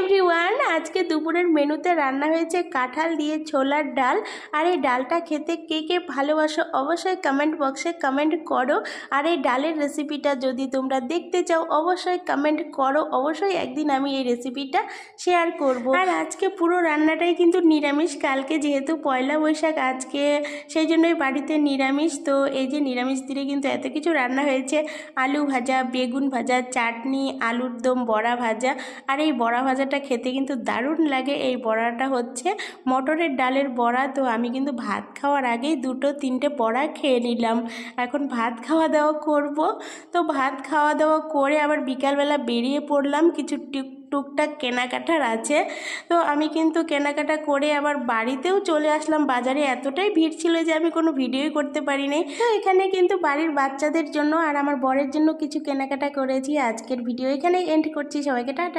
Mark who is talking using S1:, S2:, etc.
S1: Everyone, আজকে দুপুরের মেনুতে রান্না হয়েছে কাঁঠাল দিয়ে ছোলার ডাল। আর এই ডালটা খেতে কে কে ভালোবাসো অবশ্যই কমেন্ট বক্সে কমেন্ট করো। আর এই ডালের রেসিপিটা যদি তোমরা দেখতে চাও অবশ্যই কমেন্ট করো, অবশ্যই একদিন আমি এই রেসিপিটা শেয়ার করব। আর আজকে পুরো রান্নাটাই কিন্তু নিরামিষ, কালকে যেহেতু পয়লা বৈশাখ আজকে সেই জন্যই বাড়িতে নিরামিষ। তো এই যে নিরামিষ দিনে কিন্তু এত কিছু রান্না হয়েছে, আলু ভাজা, বেগুন ভাজা, চাটনি, আলুর দম, বড়া ভাজা। আর এই বড়া ভাজাটা খেতে কিন্তু দারুণ লাগে। এই বড়াটা হচ্ছে মটরের ডালের বড়া। তো আমি কিন্তু ভাত খাওয়ার আগেই 2-3টে বড়া খেয়ে নিলাম। এখন ভাত খাওয়া দাওয়া করব। তো ভাত খাওয়া দাওয়া করে আবার বিকালবেলা বেরিয়ে পড়লাম, কিছু টুকটাক কেনাকাটার আছে। তো আমি কিন্তু কেনাকাটা করে আবার বাড়িতেও চলে আসলাম। বাজারে এতটাই ভিড় ছিল যে আমি কোনো ভিডিওই করতে পারিনি। তো এখানে কিন্তু বাড়ির বাচ্চাদের জন্য আর আমার বরের জন্য কিছু কেনাকাটা করেছি। আজকের ভিডিও এখানেই এন্ড করছি। সবাইকে টাটা।